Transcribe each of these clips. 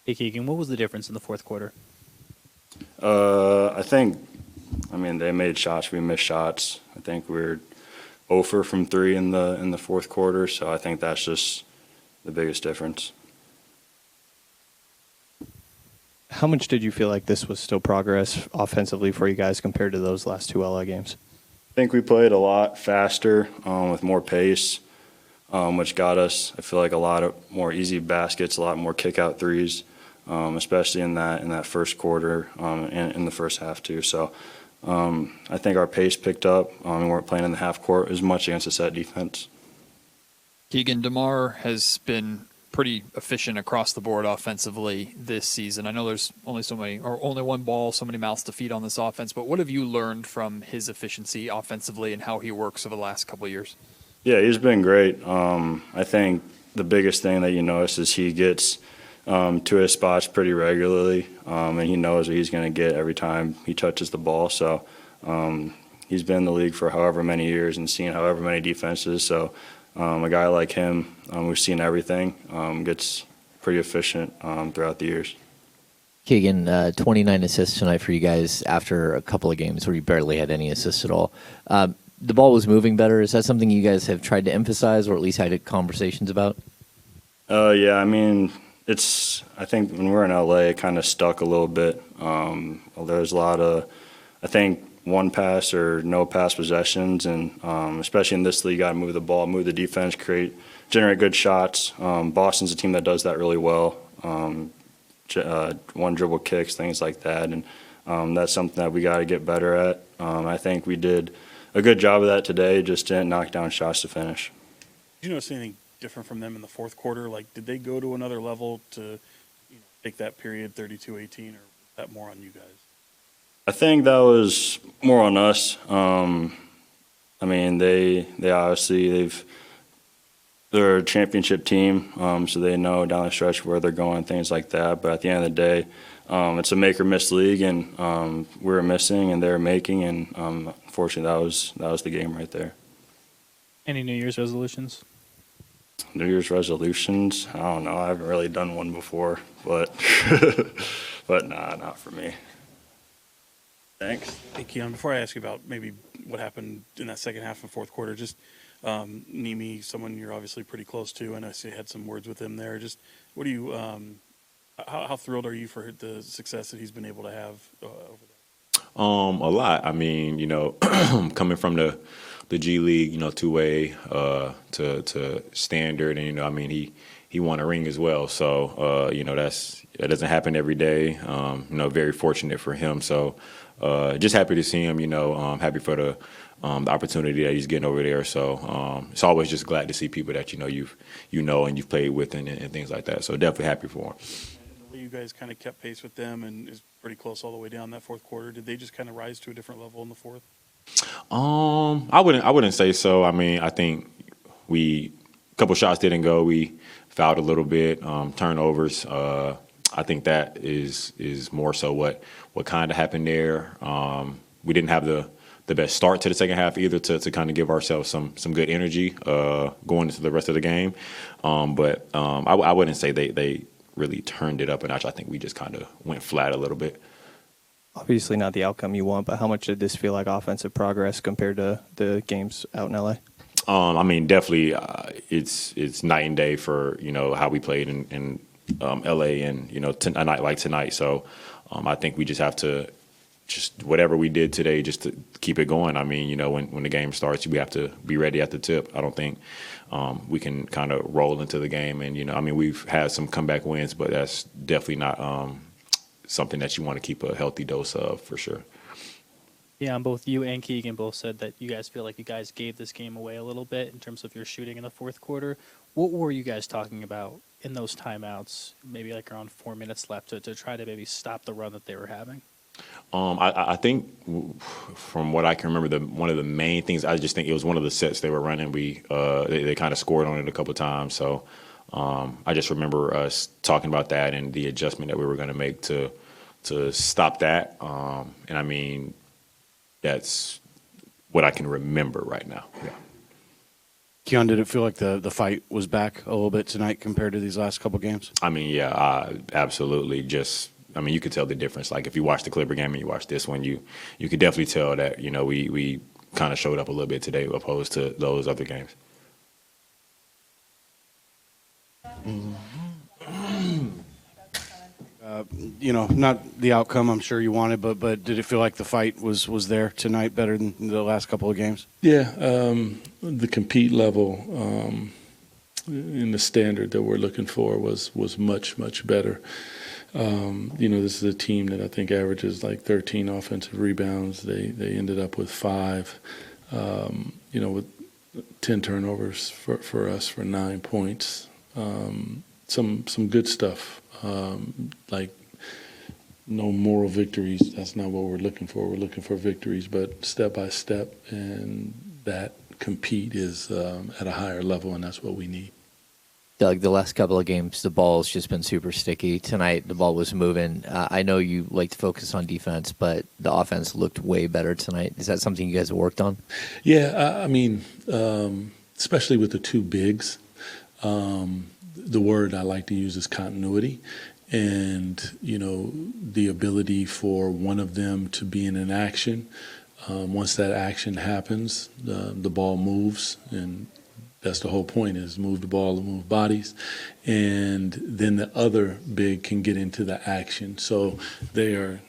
Hey, Keegan, what was the difference in the fourth quarter? They made shots, we missed shots. I think we're 0 from 3 in the fourth quarter, so I think that's just the biggest difference. How much did you feel like this was still progress offensively for you guys compared to those last two LA games? I think we played a lot faster with more pace, which got us, I feel like, a lot of more easy baskets, a lot more kick-out threes, especially in that first quarter and in the first half too. So I think our pace picked up. We weren't playing in the half court as much against a set defense. Keegan, DeMar has been pretty efficient across the board offensively this season. I know there's only one ball, so many mouths to feed on this offense, but what have you learned from his efficiency offensively and how he works over the last couple of years? Yeah, he's been great. I think the biggest thing that you notice is he gets to his spots pretty regularly, and he knows what he's going to get every time he touches the ball. So he's been in the league for however many years and seen however many defenses. So a guy like him, we've seen everything, gets pretty efficient throughout the years. Keegan, 29 assists tonight for you guys after a couple of games where you barely had any assists at all. The ball was moving better. Is that something you guys have tried to emphasize or at least had conversations about? Yeah, I think when we're in LA, it kind of stuck a little bit. There's a lot of, I think, one pass or no pass possessions, and especially in this league, you got to move the ball, move the defense, generate good shots. Boston's a team that does that really well. One dribble kicks, things like that, and that's something that we got to get better at. I think we did a good job of that today, just didn't knock down shots to finish. Did you notice anything different from them in the fourth quarter? Like, did they go to another level to take that period 32-18, or was that more on you guys? I think that was more on us. They obviously they're a championship team, so they know down the stretch where they're going, things like that. But at the end of the day, it's a make or miss league, and we were missing and they were making, and unfortunately that was the game right there. Any New Year's resolutions? New Year's resolutions? I don't know. I haven't really done one before, but but nah, not for me. Thanks. Hey, Keon, before I ask you about maybe what happened in that second half of fourth quarter, just Nimi, someone you're obviously pretty close to, and I see you had some words with him there. Just what do you, how thrilled are you for the success that he's been able to have over there? A lot. Coming from the G League, two-way to standard, and he won a ring as well. So that doesn't happen every day. Very fortunate for him. So just happy to see him. Happy for the opportunity that he's getting over there. So it's always just glad to see people that and you've played with and things like that. So definitely happy for him. And the way you guys kind of kept pace with them and is pretty close all the way down that fourth quarter. Did they just kind of rise to a different level in the fourth? I wouldn't say so. I think a couple shots didn't go. We fouled a little bit, turnovers. I think that is more so what kind of happened there. We didn't have the best start to the second half either to kind of give ourselves some good energy going into the rest of the game. But I wouldn't say they really turned it up a notch. I think we just kind of went flat a little bit. Obviously not the outcome you want, but how much did this feel like offensive progress compared to the games out in LA? Definitely it's night and day for, how we played in LA and, a night like tonight. So I think we just have to whatever we did today just to keep it going. When the game starts, we have to be ready at the tip. I don't think we can kind of roll into the game. And, we've had some comeback wins, but that's definitely not something that you want to keep a healthy dose of for sure. Yeah, both you and Keegan both said that you guys feel like you guys gave this game away a little bit in terms of your shooting in the fourth quarter. What were you guys talking about in those timeouts, maybe like around 4 minutes left, to try to maybe stop the run that they were having? I think from what I can remember, one of the main things, I just think it was one of the sets they were running. They kind of scored on it a couple of times. So I just remember us talking about that and the adjustment that we were going to make to stop that. That's what I can remember right now. Yeah. Keon, did it feel like the fight was back a little bit tonight compared to these last couple games? I mean, yeah, absolutely. You could tell the difference. Like if you watch the Clipper game and you watch this one, you could definitely tell that we kind of showed up a little bit today opposed to those other games. Not the outcome I'm sure you wanted, but did it feel like the fight was there tonight better than the last couple of games? Yeah, the compete level and the standard that we're looking for was much, much better. This is a team that I think averages like 13 offensive rebounds. They ended up with 5, with 10 turnovers for us for 9 points. Some good stuff, like no moral victories. That's not what we're looking for. We're looking for victories, but step by step, and that compete is at a higher level, and that's what we need. Doug, the last couple of games, the ball's just been super sticky. Tonight, the ball was moving. I know you like to focus on defense, but the offense looked way better tonight. Is that something you guys have worked on? Yeah, especially with the two bigs, the word I like to use is continuity. And, the ability for one of them to be in an action. Once that action happens, the ball moves, and that's the whole point, is move the ball and move bodies. And then the other big can get into the action. So they are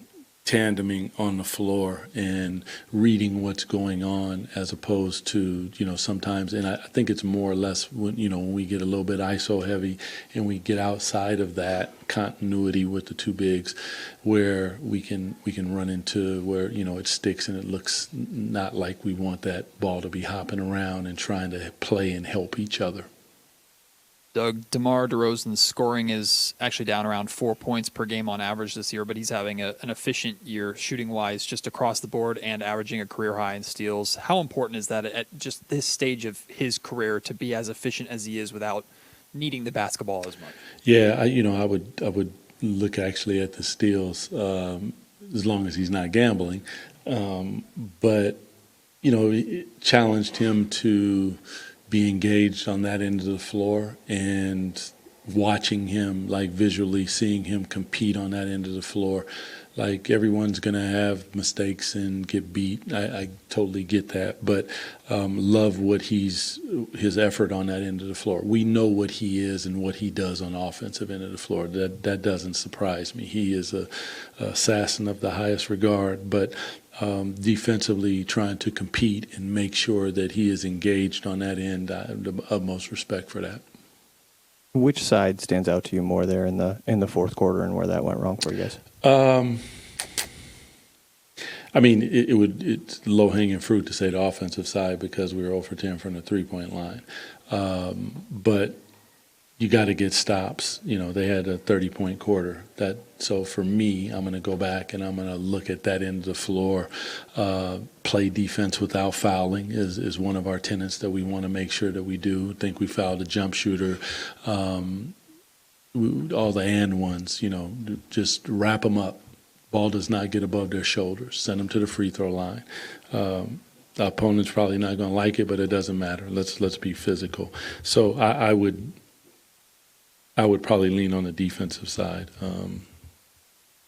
tandeming on the floor and reading what's going on, as opposed to, sometimes, and I think it's more or less when we get a little bit ISO heavy and we get outside of that continuity with the two bigs, where we can run into where, it sticks and it looks not like we want that ball to be hopping around and trying to play and help each other. Doug, DeMar DeRozan's scoring is actually down around 4 points per game on average this year, but he's having an efficient year shooting-wise just across the board and averaging a career high in steals. How important is that at just this stage of his career to be as efficient as he is without needing the basketball as much? Yeah, I would look actually at the steals as long as he's not gambling. But, it challenged him to be engaged on that end of the floor, and watching him, like visually seeing him compete on that end of the floor. Like, everyone's going to have mistakes and get beat. I totally get that, but love what his effort on that end of the floor. We know what he is and what he does on the offensive end of the floor. That doesn't surprise me. He is a assassin of the highest regard, but defensively trying to compete and make sure that he is engaged on that end. I have the utmost respect for that. Which side stands out to you more there in the fourth quarter, and where that went wrong for you guys? It's low-hanging fruit to say the offensive side, because we were 0 for 10 from the three-point line. But you got to get stops. They had a 30-point quarter. So for me, I'm going to go back and I'm going to look at that end of the floor. Play defense without fouling is one of our tenets that we want to make sure that we do. I think we fouled a jump shooter. All the and ones, just wrap them up. Ball does not get above their shoulders. Send them to the free throw line. The opponent's probably not going to like it, but it doesn't matter. Let's be physical. So I would probably lean on the defensive side.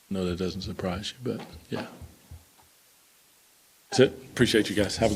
No, that doesn't surprise you, but yeah. That's it. Appreciate you guys. Have a good